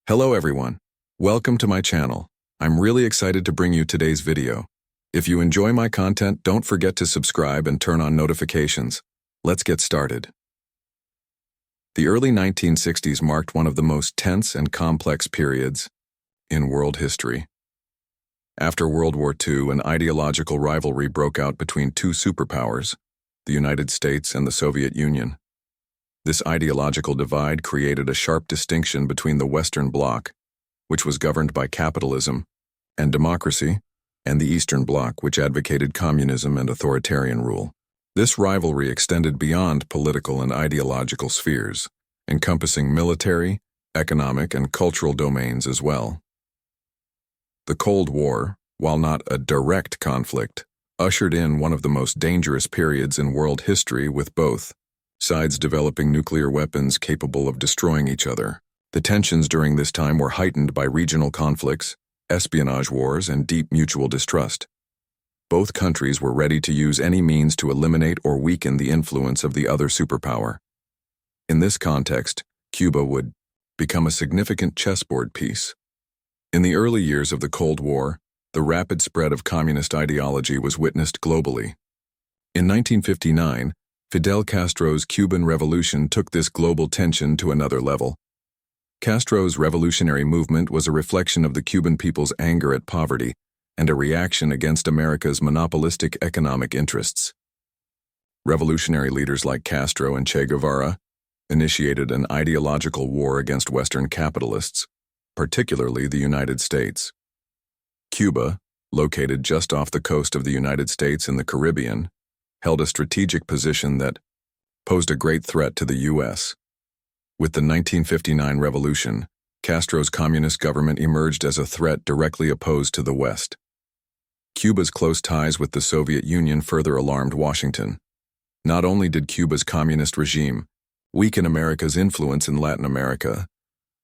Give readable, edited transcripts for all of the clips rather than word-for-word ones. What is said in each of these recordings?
Hello everyone. Welcome to my channel. I'm really excited to bring you today's video. If you enjoy my content, don't forget to subscribe and turn on notifications. Let's get started. The early 1960s marked one of the most tense and complex periods in world history. After World War II, an ideological rivalry broke out between two superpowers, the United States and the Soviet Union. This ideological divide created a sharp distinction between the Western Bloc, which was governed by capitalism and democracy, and the Eastern Bloc, which advocated communism and authoritarian rule. This rivalry extended beyond political and ideological spheres, encompassing military, economic, and cultural domains as well. The Cold War, while not a direct conflict, ushered in one of the most dangerous periods in world history, with both sides developing nuclear weapons capable of destroying each other. The tensions during this time were heightened by regional conflicts, espionage wars, and deep mutual distrust. Both countries were ready to use any means to eliminate or weaken the influence of the other superpower. In this context, Cuba would become a significant chessboard piece. In the early years of the Cold War, the rapid spread of communist ideology was witnessed globally. In 1959, Fidel Castro's Cuban Revolution took this global tension to another level. Castro's revolutionary movement was a reflection of the Cuban people's anger at poverty and a reaction against America's monopolistic economic interests. Revolutionary leaders like Castro and Che Guevara initiated an ideological war against Western capitalists, particularly the United States. Cuba, located just off the coast of the United States in the Caribbean, held a strategic position that posed a great threat to the U.S. With the 1959 revolution, Castro's communist government emerged as a threat directly opposed to the West. Cuba's close ties with the Soviet Union further alarmed Washington. Not only did Cuba's communist regime weaken America's influence in Latin America,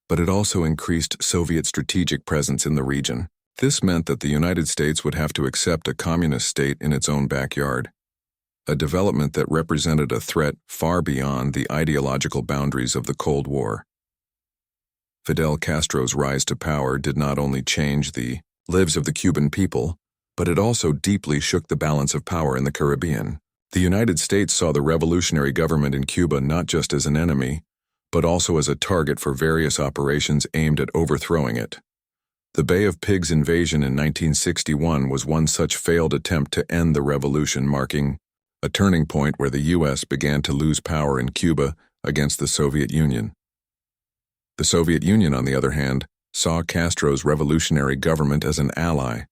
but it also increased Soviet strategic presence in the region. This meant that the United States would have to accept a communist state in its own backyard, a development that represented a threat far beyond the ideological boundaries of the Cold War. Fidel Castro's rise to power did not only change the lives of the Cuban people, but it also deeply shook the balance of power in the Caribbean. The United States saw the revolutionary government in Cuba not just as an enemy, but also as a target for various operations aimed at overthrowing it. The Bay of Pigs invasion in 1961 was one such failed attempt to end the revolution, marking a turning point where the U.S. began to lose power in Cuba against the Soviet Union. The Soviet Union, on the other hand, saw Castro's revolutionary government as an ally.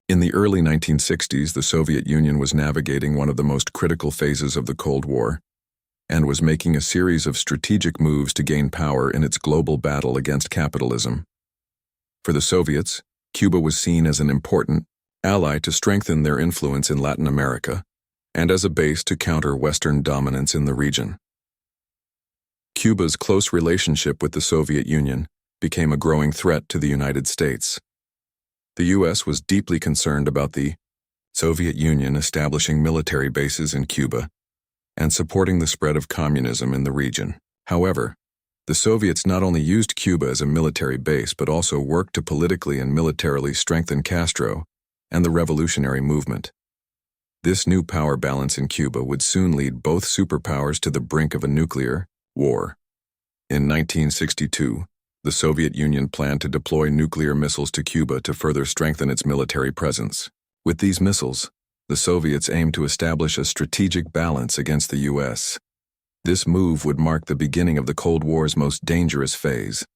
In the early 1960s, the Soviet Union was navigating one of the most critical phases of the Cold War and was making a series of strategic moves to gain power in its global battle against capitalism. For the Soviets, Cuba was seen as an important ally to strengthen their influence in Latin America and as a base to counter Western dominance in the region. Cuba's close relationship with the Soviet Union became a growing threat to the United States. The U.S. was deeply concerned about the Soviet Union establishing military bases in Cuba and supporting the spread of communism in the region. However, the Soviets not only used Cuba as a military base but also worked to politically and militarily strengthen Castro and the revolutionary movement. This new power balance in Cuba would soon lead both superpowers to the brink of a nuclear war. In 1962, the Soviet Union planned to deploy nuclear missiles to Cuba to further strengthen its military presence. With these missiles, the Soviets aimed to establish a strategic balance against the U.S. This move would mark the beginning of the Cold War's most dangerous phase.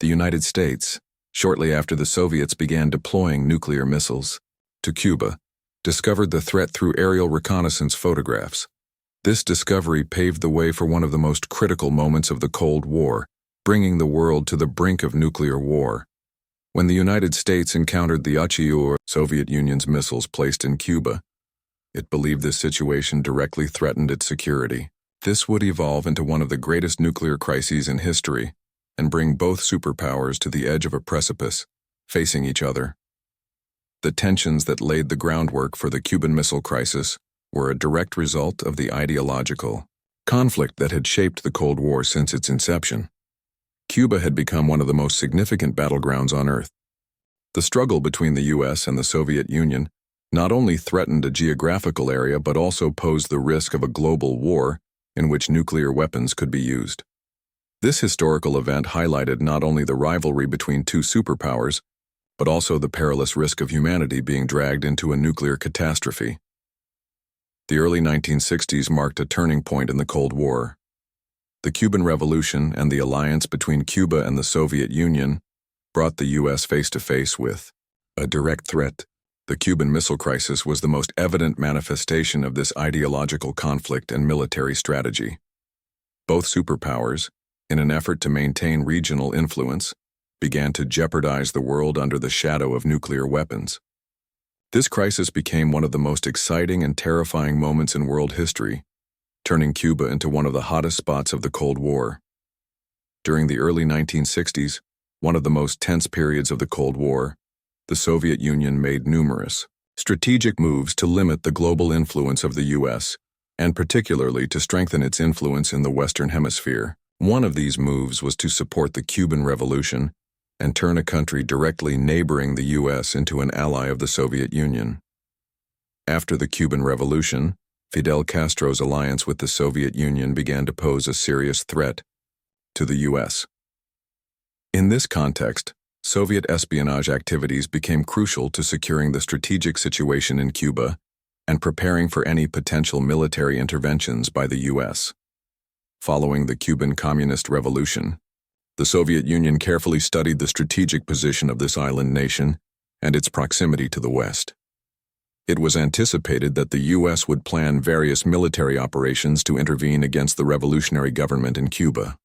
The United States, shortly after the Soviets began deploying nuclear missiles to Cuba, discovered the threat through aerial reconnaissance photographs. This discovery paved the way for one of the most critical moments of the Cold War, bringing the world to the brink of nuclear war. When the United States encountered the UCHI, Soviet Union's missiles placed in Cuba, it believed this situation directly threatened its security. This would evolve into one of the greatest nuclear crises in history and bring both superpowers to the edge of a precipice, facing each other. The tensions that laid the groundwork for the Cuban Missile Crisis were a direct result of the ideological conflict that had shaped the Cold War since its inception. Cuba had become one of the most significant battlegrounds on Earth. The struggle between the US and the Soviet Union not only threatened a geographical area but also posed the risk of a global war in which nuclear weapons could be used. This historical event highlighted not only the rivalry between two superpowers, but also the perilous risk of humanity being dragged into a nuclear catastrophe. The early 1960s marked a turning point in the Cold War. The Cuban Revolution and the alliance between Cuba and the Soviet Union brought the U.S. face-to-face with a direct threat. The Cuban Missile Crisis was the most evident manifestation of this ideological conflict and military strategy. Both superpowers, in an effort to maintain regional influence, began to jeopardize the world under the shadow of nuclear weapons. This crisis became one of the most exciting and terrifying moments in world history, turning Cuba into one of the hottest spots of the Cold War. During the early 1960s, one of the most tense periods of the Cold War, the Soviet Union made numerous strategic moves to limit the global influence of the U.S., and particularly to strengthen its influence in the Western Hemisphere. One of these moves was to support the Cuban Revolution and turn a country directly neighboring the U.S. into an ally of the Soviet Union. After the Cuban Revolution, Fidel Castro's alliance with the Soviet Union began to pose a serious threat to the U.S. In this context, Soviet espionage activities became crucial to securing the strategic situation in Cuba and preparing for any potential military interventions by the U.S. Following the Cuban Communist Revolution, the Soviet Union carefully studied the strategic position of this island nation and its proximity to the West. It was anticipated that the U.S. would plan various military operations to intervene against the revolutionary government in Cuba.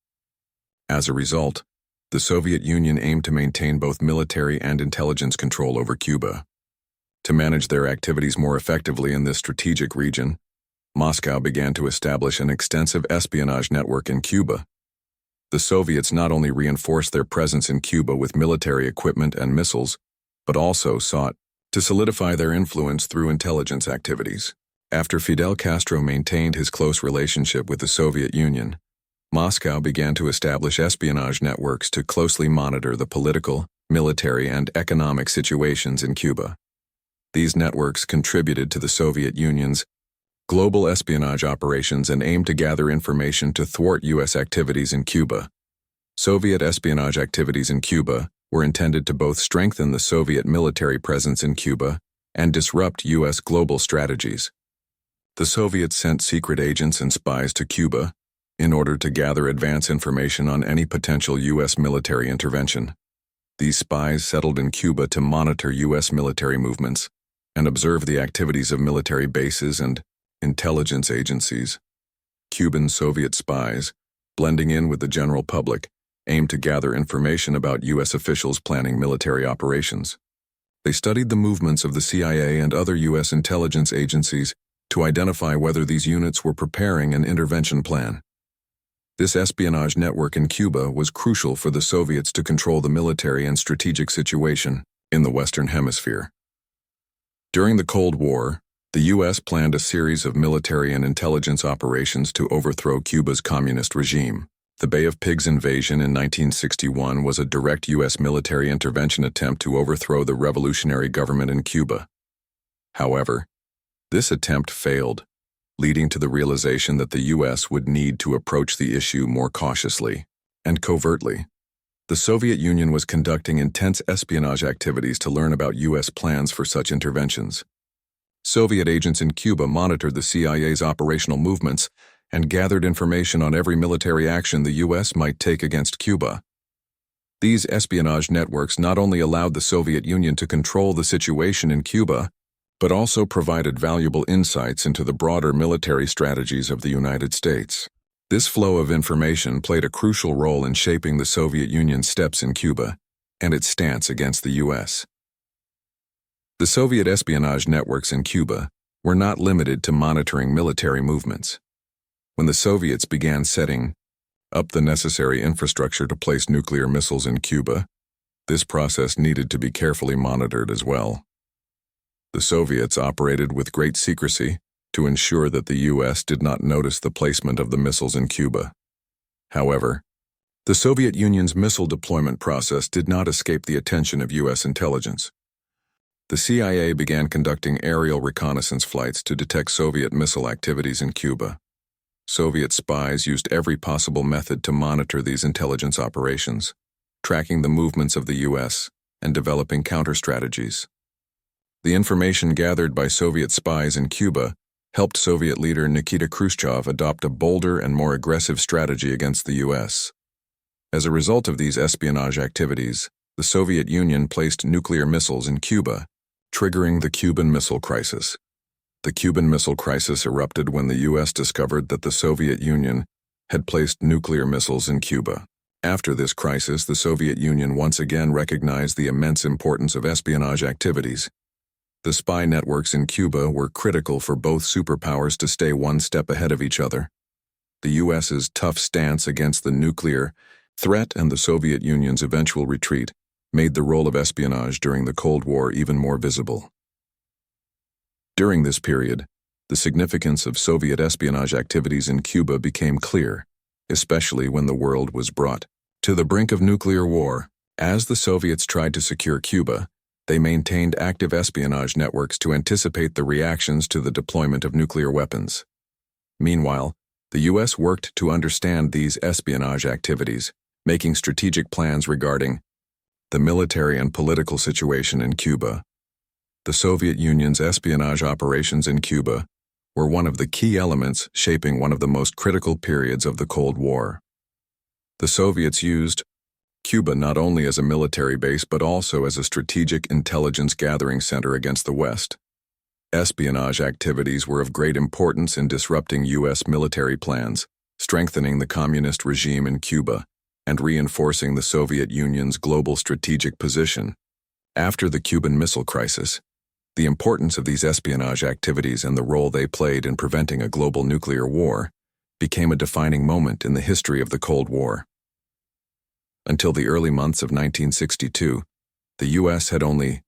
As a result, the Soviet Union aimed to maintain both military and intelligence control over Cuba. To manage their activities more effectively in this strategic region, Moscow began to establish an extensive espionage network in Cuba. The Soviets not only reinforced their presence in Cuba with military equipment and missiles, but also sought to solidify their influence through intelligence activities. After Fidel Castro maintained his close relationship with the Soviet Union, Moscow began to establish espionage networks to closely monitor the political, military, and economic situations in Cuba. These networks contributed to the Soviet Union's global espionage operations and aimed to gather information to thwart U.S. activities in Cuba. Soviet espionage activities in Cuba were intended to both strengthen the Soviet military presence in Cuba and disrupt U.S. global strategies. The Soviets sent secret agents and spies to Cuba in order to gather advance information on any potential U.S. military intervention. These spies settled in Cuba to monitor U.S. military movements and observe the activities of military bases and intelligence agencies. Cuban Soviet spies, blending in with the general public, aimed to gather information about U.S. officials planning military operations. They studied the movements of the CIA and other U.S. intelligence agencies to identify whether these units were preparing an intervention plan. This espionage network in Cuba was crucial for the Soviets to control the military and strategic situation in the Western Hemisphere. During the Cold War, the U.S. planned a series of military and intelligence operations to overthrow Cuba's communist regime. The Bay of Pigs invasion in 1961 was a direct U.S. military intervention attempt to overthrow the revolutionary government in Cuba. However, this attempt failed, leading to the realization that the U.S. would need to approach the issue more cautiously and covertly. The Soviet Union was conducting intense espionage activities to learn about U.S. plans for such interventions. Soviet agents in Cuba monitored the CIA's operational movements and gathered information on every military action the U.S. might take against Cuba. These espionage networks not only allowed the Soviet Union to control the situation in Cuba, but also provided valuable insights into the broader military strategies of the United States. This flow of information played a crucial role in shaping the Soviet Union's steps in Cuba and its stance against the U.S. The Soviet espionage networks in Cuba were not limited to monitoring military movements. When the Soviets began setting up the necessary infrastructure to place nuclear missiles in Cuba, this process needed to be carefully monitored as well. The Soviets operated with great secrecy to ensure that the U.S. did not notice the placement of the missiles in Cuba. However, The Soviet Union's missile deployment process did not escape the attention of U.S. intelligence. The CIA began conducting aerial reconnaissance flights to detect Soviet missile activities in Cuba. Soviet spies used every possible method to monitor these intelligence operations, tracking the movements of the U.S. and developing counter-strategies. The information gathered by Soviet spies in Cuba helped Soviet leader Nikita Khrushchev adopt a bolder and more aggressive strategy against the U.S. As a result of these espionage activities, the Soviet Union placed nuclear missiles in Cuba, triggering the Cuban Missile Crisis. The Cuban Missile Crisis erupted when the U.S. discovered that the Soviet Union had placed nuclear missiles in Cuba. After this crisis, the Soviet Union once again recognized the immense importance of espionage activities. The spy networks in Cuba were critical for both superpowers to stay one step ahead of each other. The U.S.'s tough stance against the nuclear threat and the Soviet Union's eventual retreat made the role of espionage during the Cold War even more visible. During this period, the significance of Soviet espionage activities in Cuba became clear, especially when the world was brought to the brink of nuclear war. As the Soviets tried to secure Cuba, they maintained active espionage networks to anticipate the reactions to the deployment of nuclear weapons. Meanwhile, the U.S. worked to understand these espionage activities, making strategic plans regarding the military and political situation in Cuba. The Soviet Union's espionage operations in Cuba were one of the key elements shaping one of the most critical periods of the Cold War. The Soviets used Cuba not only as a military base but also as a strategic intelligence gathering center against the West. Espionage activities were of great importance in disrupting U.S. military plans, strengthening the communist regime in Cuba, and reinforcing the Soviet Union's global strategic position. After the Cuban Missile Crisis, the importance of these espionage activities and the role they played in preventing a global nuclear war became a defining moment in the history of the Cold War. Until the early months of 1962, the U.S. had only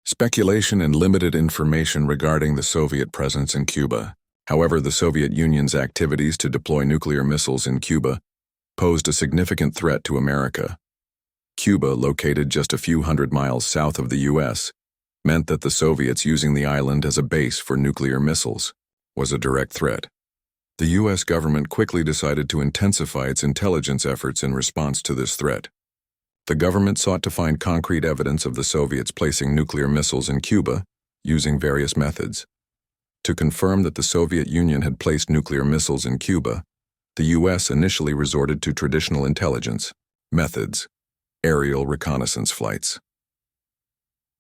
speculation and limited information regarding the Soviet presence in Cuba. However, the Soviet Union's activities to deploy nuclear missiles in Cuba posed a significant threat to America. Cuba, located just a few hundred miles south of the U.S., meant that the Soviets using the island as a base for nuclear missiles was a direct threat. The U.S. government quickly decided to intensify its intelligence efforts in response to this threat. The government sought to find concrete evidence of the Soviets placing nuclear missiles in Cuba using various methods. To confirm that the Soviet Union had placed nuclear missiles in Cuba, the U.S. initially resorted to traditional intelligence methods, aerial reconnaissance flights.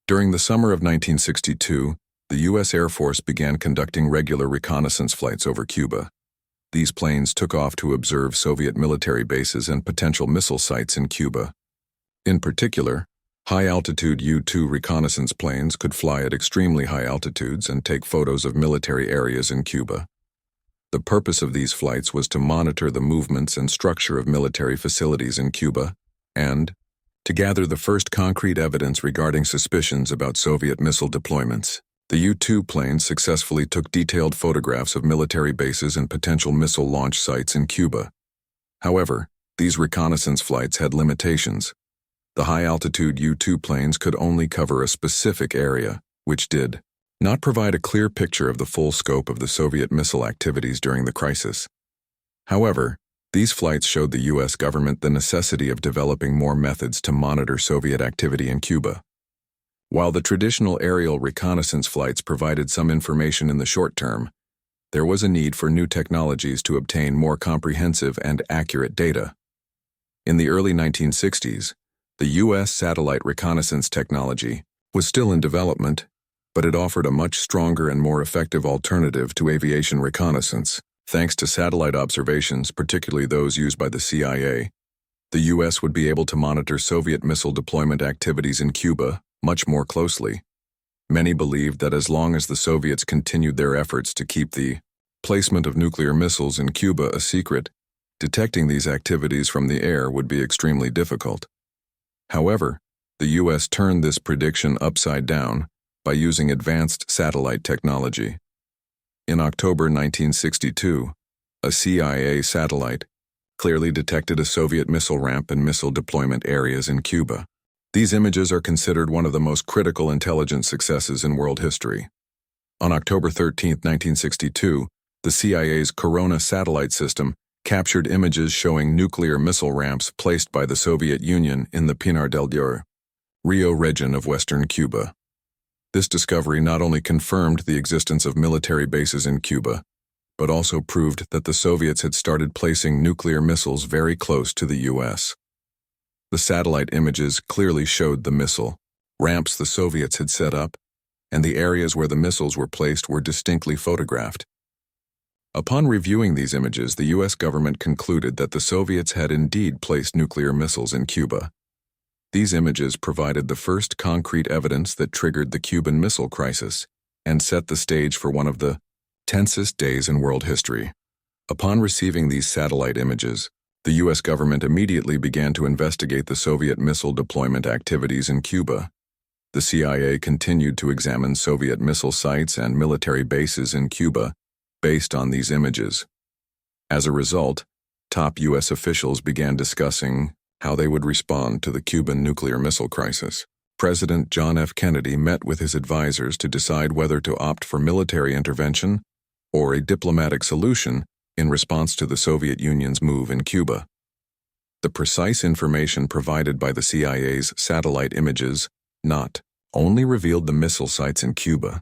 During the summer of 1962, the U.S. Air Force began conducting regular reconnaissance flights over Cuba. These planes took off to observe Soviet military bases and potential missile sites in Cuba. In particular, high-altitude U-2 reconnaissance planes could fly at extremely high altitudes and take photos of military areas in Cuba. The purpose of these flights was to monitor the movements and structure of military facilities in Cuba and to gather the first concrete evidence regarding suspicions about Soviet missile deployments. The U-2 planes successfully took detailed photographs of military bases and potential missile launch sites in Cuba. However, these reconnaissance flights had limitations. The high-altitude U-2 planes could only cover a specific area, which did not provide a clear picture of the full scope of the Soviet missile activities during the crisis. However, these flights showed the U.S. government the necessity of developing more methods to monitor Soviet activity in Cuba. While the traditional aerial reconnaissance flights provided some information in the short term, there was a need for new technologies to obtain more comprehensive and accurate data. In the early 1960s, the U.S. satellite reconnaissance technology was still in development, but it offered a much stronger and more effective alternative to aviation reconnaissance. Thanks to satellite observations, particularly those used by the CIA, the U.S. would be able to monitor Soviet missile deployment activities in Cuba much more closely. Many believed that as long as the Soviets continued their efforts to keep the placement of nuclear missiles in Cuba a secret, detecting these activities from the air would be extremely difficult. However, the U.S. turned this prediction upside down by using advanced satellite technology. In October 1962, a CIA satellite, clearly detected a Soviet missile ramp and missile deployment areas in Cuba. These images are considered one of the most critical intelligence successes in world history. On October 13, 1962, the CIA's Corona satellite system captured images showing nuclear missile ramps placed by the Soviet Union in the Pinar del Rio region of western Cuba. This discovery not only confirmed the existence of military bases in Cuba, but also proved that the Soviets had started placing nuclear missiles very close to the U.S. The satellite images clearly showed the missile ramps the Soviets had set up, and the areas where the missiles were placed were distinctly photographed. Upon reviewing these images, the U.S. government concluded that the Soviets had indeed placed nuclear missiles in Cuba. These images provided the first concrete evidence that triggered the Cuban Missile Crisis and set the stage for one of the tensest days in world history. Upon receiving these satellite images, the U.S. government immediately began to investigate the Soviet missile deployment activities in Cuba. The CIA continued to examine Soviet missile sites and military bases in Cuba based on these images. As a result, top U.S. officials began discussing how they would respond to the Cuban nuclear missile crisis. President John F. Kennedy met with his advisors to decide whether to opt for military intervention or a diplomatic solution in response to the Soviet Union's move in Cuba. The precise information provided by the CIA's satellite images not only revealed the missile sites in Cuba,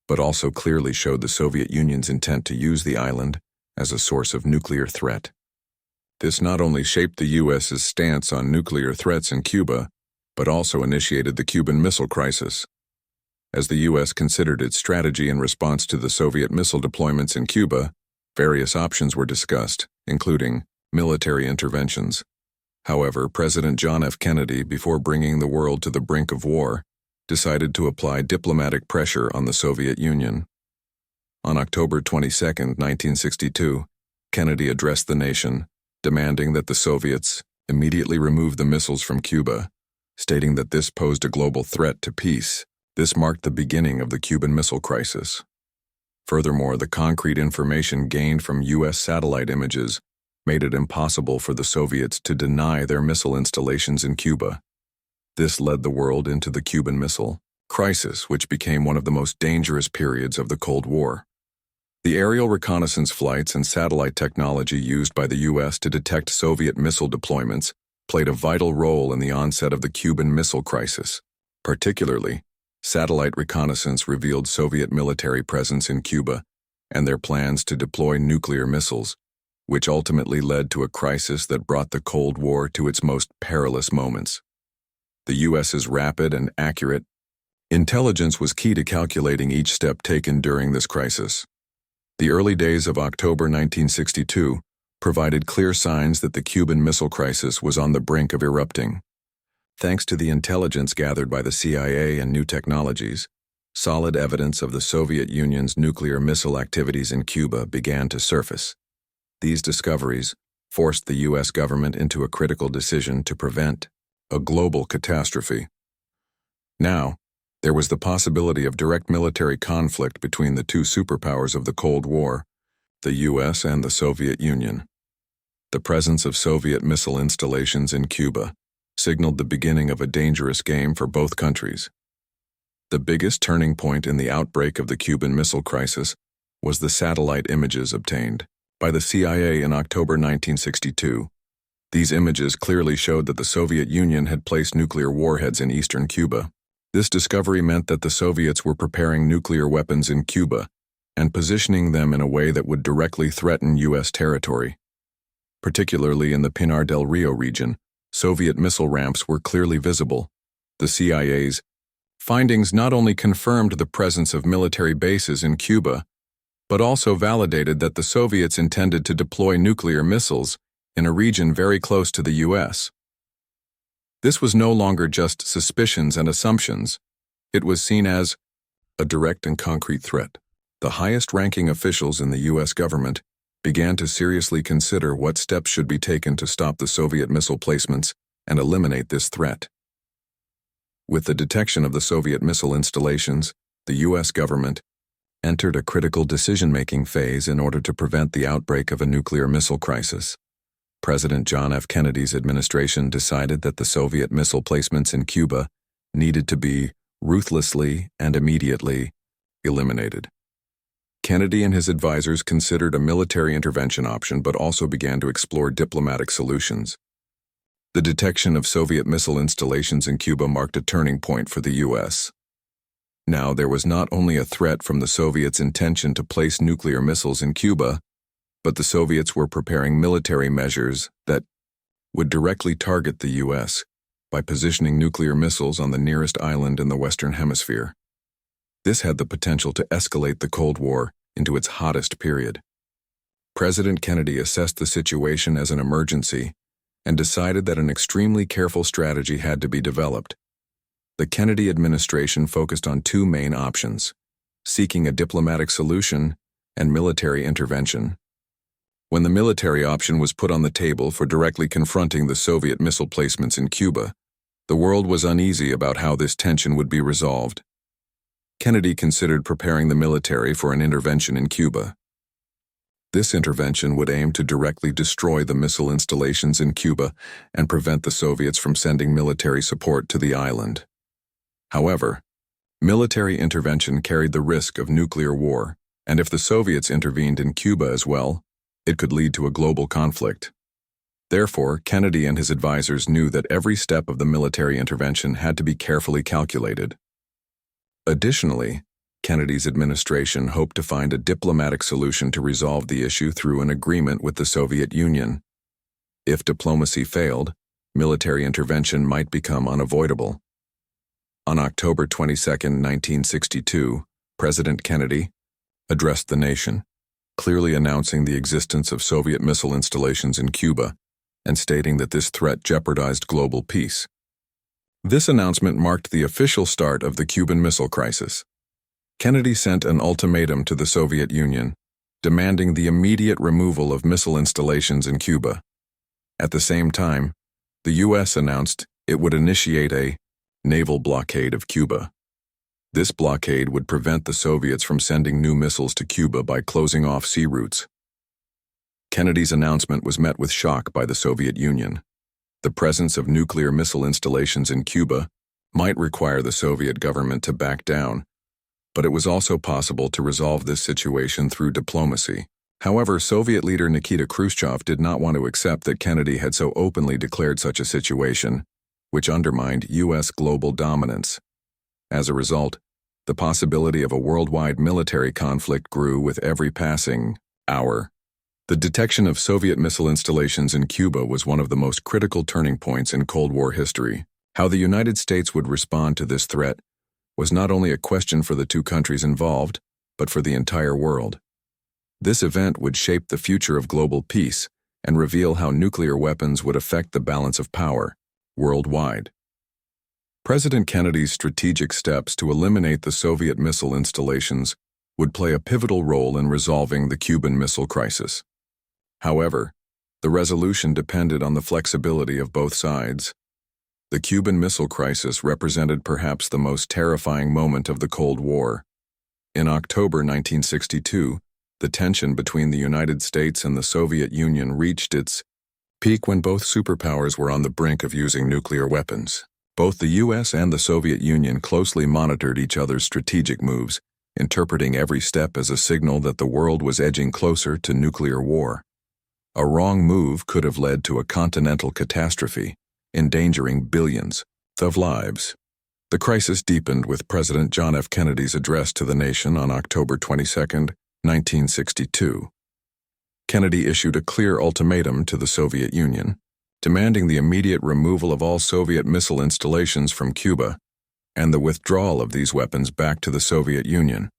but also clearly showed the Soviet Union's intent to use the island as a source of nuclear threat. This not only shaped the U.S.'s stance on nuclear threats in Cuba, but also initiated the Cuban Missile Crisis. As the U.S. considered its strategy in response to the Soviet missile deployments in Cuba, various options were discussed, including military interventions. However, President John F. Kennedy, before bringing the world to the brink of war, decided to apply diplomatic pressure on the Soviet Union. On October 22, 1962, Kennedy addressed the nation, demanding that the Soviets immediately remove the missiles from Cuba, stating that this posed a global threat to peace. This marked the beginning of the Cuban Missile Crisis. Furthermore, the concrete information gained from U.S. satellite images made it impossible for the Soviets to deny their missile installations in Cuba. This led the world into the Cuban Missile Crisis, which became one of the most dangerous periods of the Cold War. The aerial reconnaissance flights and satellite technology used by the U.S. to detect Soviet missile deployments played a vital role in the onset of the Cuban Missile Crisis. Particularly, satellite reconnaissance revealed Soviet military presence in Cuba and their plans to deploy nuclear missiles, which ultimately led to a crisis that brought the Cold War to its most perilous moments. The U.S.'s rapid and accurate intelligence was key to calculating each step taken during this crisis. The early days of October 1962 provided clear signs that the Cuban Missile Crisis was on the brink of erupting. Thanks to the intelligence gathered by the CIA and new technologies, solid evidence of the Soviet Union's nuclear missile activities in Cuba began to surface. These discoveries forced the U.S. government into a critical decision to prevent a global catastrophe. Now, there was the possibility of direct military conflict between the two superpowers of the Cold War, the U.S. and the Soviet Union. The presence of Soviet missile installations in Cuba signaled the beginning of a dangerous game for both countries. The biggest turning point in the outbreak of the Cuban Missile Crisis was the satellite images obtained by the CIA in October 1962. These images clearly showed that the Soviet Union had placed nuclear warheads in eastern Cuba. This discovery meant that the Soviets were preparing nuclear weapons in Cuba and positioning them in a way that would directly threaten U.S. territory. Particularly in the Pinar del Rio region, Soviet missile ramps were clearly visible. The CIA's findings not only confirmed the presence of military bases in Cuba, but also validated that the Soviets intended to deploy nuclear missiles in a region very close to the U.S. This was no longer just suspicions and assumptions. It was seen as a direct and concrete threat. The highest-ranking officials in the U.S. government began to seriously consider what steps should be taken to stop the Soviet missile placements and eliminate this threat. With the detection of the Soviet missile installations, the U.S. government entered a critical decision-making phase in order to prevent the outbreak of a nuclear missile crisis. President John F. Kennedy's administration decided that the Soviet missile placements in Cuba needed to be ruthlessly and immediately eliminated. Kennedy and his advisors considered a military intervention option but also began to explore diplomatic solutions. The detection of Soviet missile installations in Cuba marked a turning point for the U.S. Now, there was not only a threat from the Soviets' intention to place nuclear missiles in Cuba, but the Soviets were preparing military measures that would directly target the U.S. by positioning nuclear missiles on the nearest island in the Western Hemisphere. This had the potential to escalate the Cold War into its hottest period. President Kennedy assessed the situation as an emergency and decided that an extremely careful strategy had to be developed. The Kennedy administration focused on two main options: seeking a diplomatic solution and military intervention. When the military option was put on the table for directly confronting the Soviet missile placements in Cuba, the world was uneasy about how this tension would be resolved. Kennedy considered preparing the military for an intervention in Cuba. This intervention would aim to directly destroy the missile installations in Cuba and prevent the Soviets from sending military support to the island. However, military intervention carried the risk of nuclear war, and if the Soviets intervened in Cuba as well, it could lead to a global conflict. Therefore, Kennedy and his advisors knew that every step of the military intervention had to be carefully calculated. Additionally, Kennedy's administration hoped to find a diplomatic solution to resolve the issue through an agreement with the Soviet Union. If diplomacy failed, military intervention might become unavoidable. On October 22, 1962, President Kennedy addressed the nation, clearly announcing the existence of Soviet missile installations in Cuba and stating that this threat jeopardized global peace. This announcement marked the official start of the Cuban Missile Crisis. Kennedy sent an ultimatum to the Soviet Union, demanding the immediate removal of missile installations in Cuba. At the same time, the U.S. announced it would initiate a naval blockade of Cuba. This blockade would prevent the Soviets from sending new missiles to Cuba by closing off sea routes. Kennedy's announcement was met with shock by the Soviet Union. The presence of nuclear missile installations in Cuba might require the Soviet government to back down, but it was also possible to resolve this situation through diplomacy. However, Soviet leader Nikita Khrushchev did not want to accept that Kennedy had so openly declared such a situation, which undermined U.S. global dominance. As a result, the possibility of a worldwide military conflict grew with every passing hour. The detection of Soviet missile installations in Cuba was one of the most critical turning points in Cold War history. How the United States would respond to this threat was not only a question for the two countries involved, but for the entire world. This event would shape the future of global peace and reveal how nuclear weapons would affect the balance of power worldwide. President Kennedy's strategic steps to eliminate the Soviet missile installations would play a pivotal role in resolving the Cuban Missile Crisis. However, the resolution depended on the flexibility of both sides. The Cuban Missile Crisis represented perhaps the most terrifying moment of the Cold War. In October 1962, the tension between the United States and the Soviet Union reached its peak when both superpowers were on the brink of using nuclear weapons. Both the U.S. and the Soviet Union closely monitored each other's strategic moves, interpreting every step as a signal that the world was edging closer to nuclear war. A wrong move could have led to a continental catastrophe, endangering billions of lives. The crisis deepened with President John F. Kennedy's address to the nation on October 22, 1962. Kennedy issued a clear ultimatum to the Soviet Union, demanding the immediate removal of all Soviet missile installations from Cuba and the withdrawal of these weapons back to the Soviet Union.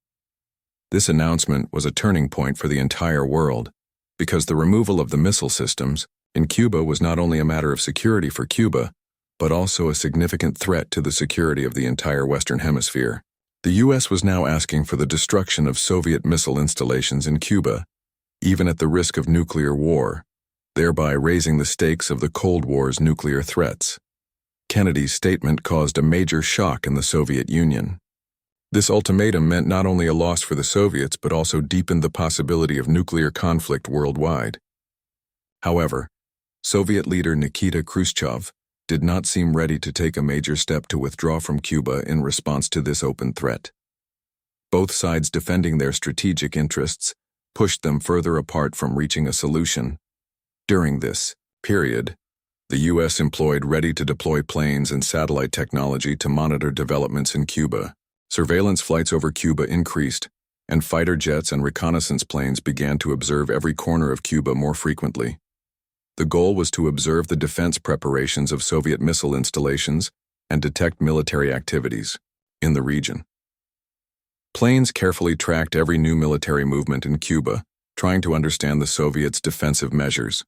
This announcement was a turning point for the entire world, because the removal of the missile systems in Cuba was not only a matter of security for Cuba, but also a significant threat to the security of the entire Western Hemisphere. The U.S. was now asking for the destruction of Soviet missile installations in Cuba, even at the risk of nuclear war, thereby raising the stakes of the Cold War's nuclear threats. Kennedy's statement caused a major shock in the Soviet Union. This ultimatum meant not only a loss for the Soviets, but also deepened the possibility of nuclear conflict worldwide. However, Soviet leader Nikita Khrushchev did not seem ready to take a major step to withdraw from Cuba in response to this open threat. Both sides defending their strategic interests pushed them further apart from reaching a solution. During this period, the U.S. employed ready-to-deploy planes and satellite technology to monitor developments in Cuba. Surveillance flights over Cuba increased, and fighter jets and reconnaissance planes began to observe every corner of Cuba more frequently. The goal was to observe the defense preparations of Soviet missile installations and detect military activities in the region. Planes carefully tracked every new military movement in Cuba, trying to understand the Soviets' defensive measures.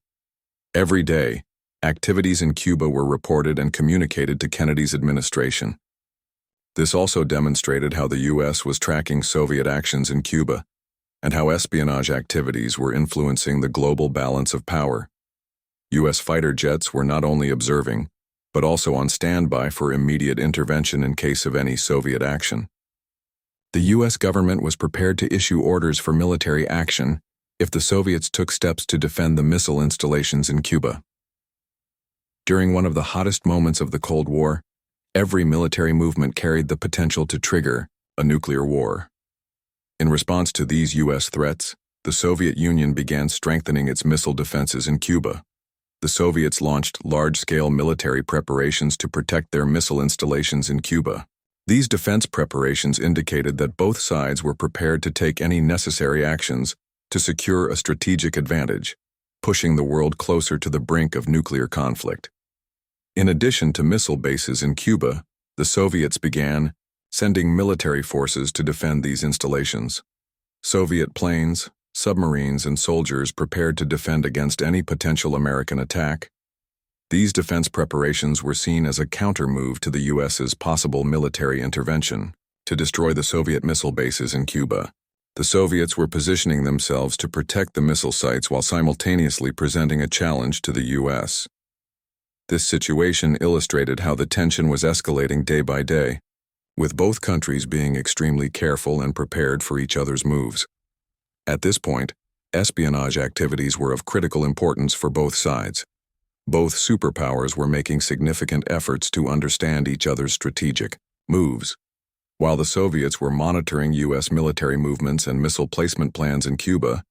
Every day, activities in Cuba were reported and communicated to Kennedy's administration. This also demonstrated how the U.S. was tracking Soviet actions in Cuba and how espionage activities were influencing the global balance of power. U.S. fighter jets were not only observing, but also on standby for immediate intervention in case of any Soviet action. The U.S. government was prepared to issue orders for military action if the Soviets took steps to defend the missile installations in Cuba. During one of the hottest moments of the Cold War, every military movement carried the potential to trigger a nuclear war. In response to these U.S. threats, the Soviet Union began strengthening its missile defenses in Cuba. The Soviets launched large-scale military preparations to protect their missile installations in Cuba. These defense preparations indicated that both sides were prepared to take any necessary actions to secure a strategic advantage, pushing the world closer to the brink of nuclear conflict. In addition to missile bases in Cuba, the Soviets began sending military forces to defend these installations. Soviet planes, submarines, and soldiers prepared to defend against any potential American attack. These defense preparations were seen as a counter-move to the U.S.'s possible military intervention to destroy the Soviet missile bases in Cuba. The Soviets were positioning themselves to protect the missile sites while simultaneously presenting a challenge to the U.S. This situation illustrated how the tension was escalating day by day, with both countries being extremely careful and prepared for each other's moves. At this point, espionage activities were of critical importance for both sides. Both superpowers were making significant efforts to understand each other's strategic moves. While the Soviets were monitoring U.S. military movements and missile placement plans in Cuba,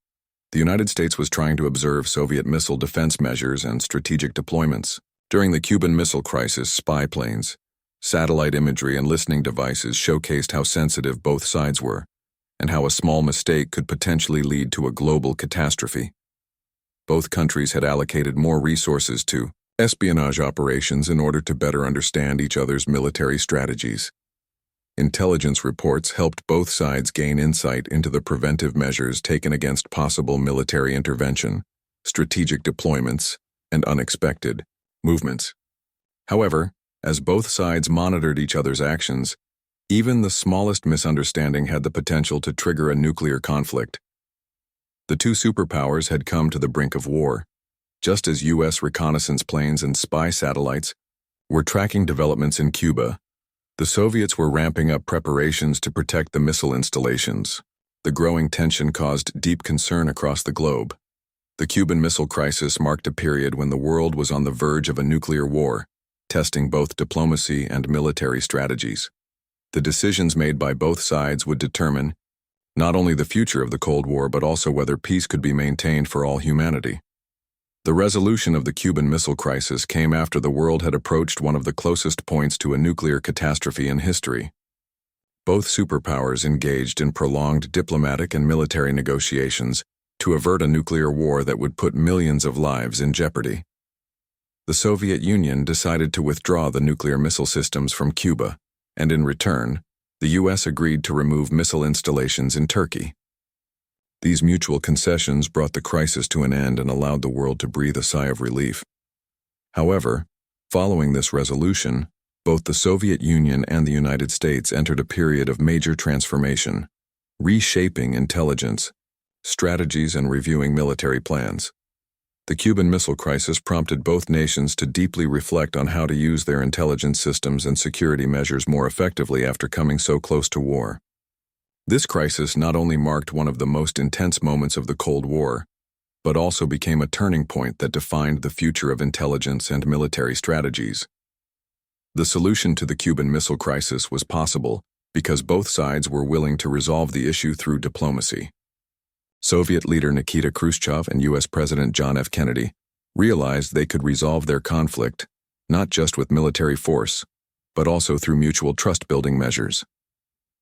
the United States was trying to observe Soviet missile defense measures and strategic deployments. During the Cuban Missile Crisis, spy planes, satellite imagery, and listening devices showcased how sensitive both sides were, and how a small mistake could potentially lead to a global catastrophe. Both countries had allocated more resources to espionage operations in order to better understand each other's military strategies. Intelligence reports helped both sides gain insight into the preventive measures taken against possible military intervention, strategic deployments, and unexpected movements. However, as both sides monitored each other's actions, even the smallest misunderstanding had the potential to trigger a nuclear conflict. The two superpowers had come to the brink of war, just as U.S. reconnaissance planes and spy satellites were tracking developments in Cuba. The Soviets were ramping up preparations to protect the missile installations. The growing tension caused deep concern across the globe. The Cuban Missile Crisis marked a period when the world was on the verge of a nuclear war, testing both diplomacy and military strategies. The decisions made by both sides would determine not only the future of the Cold War but also whether peace could be maintained for all humanity. The resolution of the Cuban Missile Crisis came after the world had approached one of the closest points to a nuclear catastrophe in history. Both superpowers engaged in prolonged diplomatic and military negotiations to avert a nuclear war that would put millions of lives in jeopardy. The Soviet Union decided to withdraw the nuclear missile systems from Cuba, and in return, the U.S. agreed to remove missile installations in Turkey. These mutual concessions brought the crisis to an end and allowed the world to breathe a sigh of relief. However, following this resolution, both the Soviet Union and the United States entered a period of major transformation, reshaping intelligence, strategies, and reviewing military plans. The Cuban Missile Crisis prompted both nations to deeply reflect on how to use their intelligence systems and security measures more effectively after coming so close to war. This crisis not only marked one of the most intense moments of the Cold War, but also became a turning point that defined the future of intelligence and military strategies. The solution to the Cuban Missile Crisis was possible because both sides were willing to resolve the issue through diplomacy. Soviet leader Nikita Khrushchev and U.S. President John F. Kennedy realized they could resolve their conflict not just with military force, but also through mutual trust-building measures.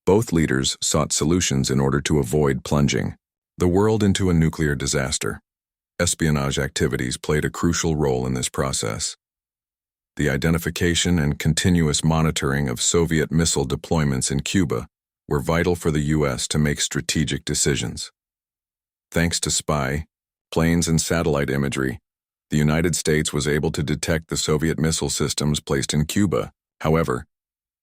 Both leaders sought solutions in order to avoid plunging the world into a nuclear disaster. Espionage activities played a crucial role in this process. The identification and continuous monitoring of Soviet missile deployments in Cuba were vital for the U.S. to make strategic decisions. Thanks to spy planes and satellite imagery, the United States was able to detect the Soviet missile systems placed in Cuba. However,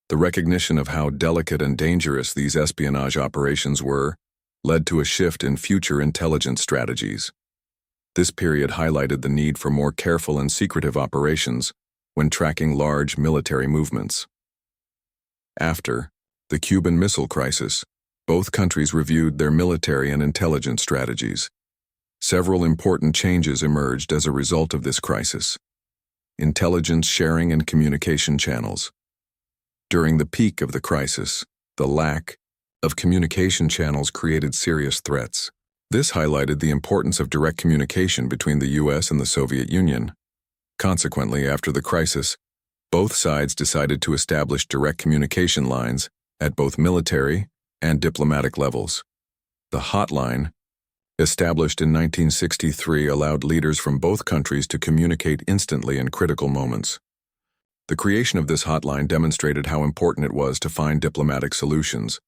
the recognition of how delicate and dangerous these espionage operations were led to a shift in future intelligence strategies. This period highlighted the need for more careful and secretive operations when tracking large military movements. After the Cuban Missile Crisis, both countries reviewed their military and intelligence strategies. Several important changes emerged as a result of this crisis. Intelligence sharing and communication channels. During the peak of the crisis, the lack of communication channels created serious threats. This highlighted the importance of direct communication between the U.S. and the Soviet Union. Consequently, after the crisis, both sides decided to establish direct communication lines at both military and diplomatic levels. The hotline, established in 1963, allowed leaders from both countries to communicate instantly in critical moments. The creation of this hotline demonstrated how important it was to find diplomatic solutions,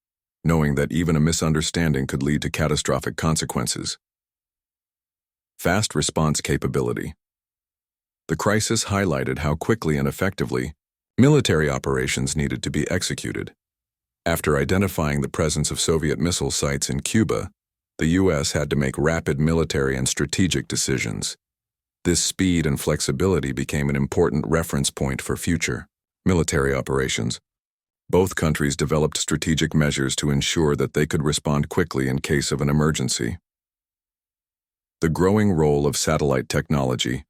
knowing that even a misunderstanding could lead to catastrophic consequences. Fast response capability. The crisis highlighted how quickly and effectively military operations needed to be executed. After identifying the presence of Soviet missile sites in Cuba, the U.S. had to make rapid military and strategic decisions. This speed and flexibility became an important reference point for future military operations. Both countries developed strategic measures to ensure that they could respond quickly in case of an emergency. The growing role of satellite technology.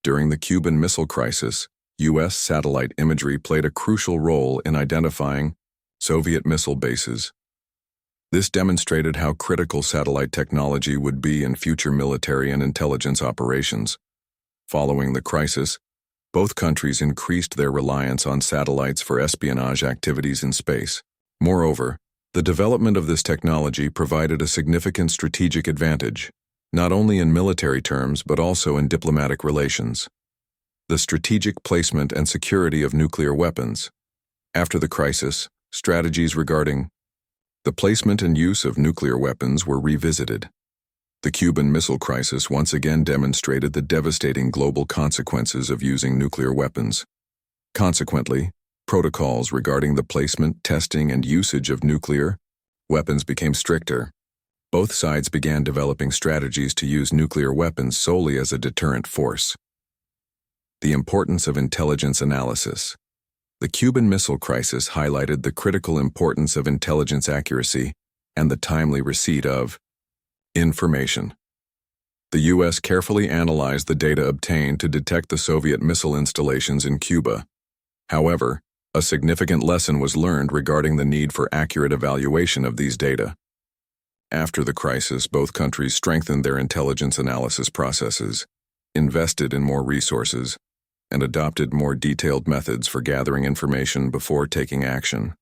During the Cuban Missile Crisis, U.S. satellite imagery played a crucial role in identifying Soviet missile bases. This demonstrated how critical satellite technology would be in future military and intelligence operations. Following the crisis, both countries increased their reliance on satellites for espionage activities in space. Moreover, the development of this technology provided a significant strategic advantage, not only in military terms but also in diplomatic relations. The strategic placement and security of nuclear weapons. After the crisis, strategies regarding the placement and use of nuclear weapons were revisited. The Cuban Missile Crisis once again demonstrated the devastating global consequences of using nuclear weapons. Consequently, protocols regarding the placement, testing, and usage of nuclear weapons became stricter. Both sides began developing strategies to use nuclear weapons solely as a deterrent force. The importance of intelligence analysis. The Cuban Missile Crisis highlighted the critical importance of intelligence accuracy and the timely receipt of information. The U.S. carefully analyzed the data obtained to detect the Soviet missile installations in Cuba. However, a significant lesson was learned regarding the need for accurate evaluation of these data. After the crisis, both countries strengthened their intelligence analysis processes, invested in more resources, and adopted more detailed methods for gathering information before taking action.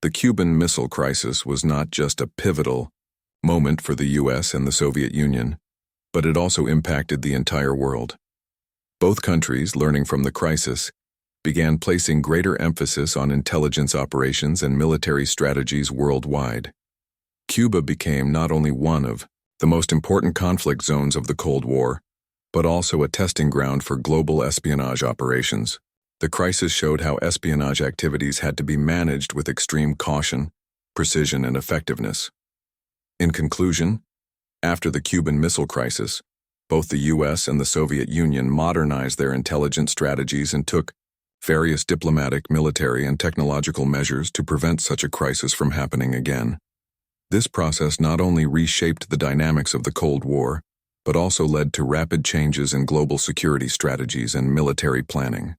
The Cuban Missile Crisis was not just a pivotal moment for the U.S. and the Soviet Union, but it also impacted the entire world. Both countries, learning from the crisis, began placing greater emphasis on intelligence operations and military strategies worldwide. Cuba became not only one of the most important conflict zones of the Cold War, but also a testing ground for global espionage operations. The crisis showed how espionage activities had to be managed with extreme caution, precision, and effectiveness. In conclusion, after the Cuban Missile Crisis, both the U.S. and the Soviet Union modernized their intelligence strategies and took various diplomatic, military, and technological measures to prevent such a crisis from happening again. This process not only reshaped the dynamics of the Cold War, but also led to rapid changes in global security strategies and military planning.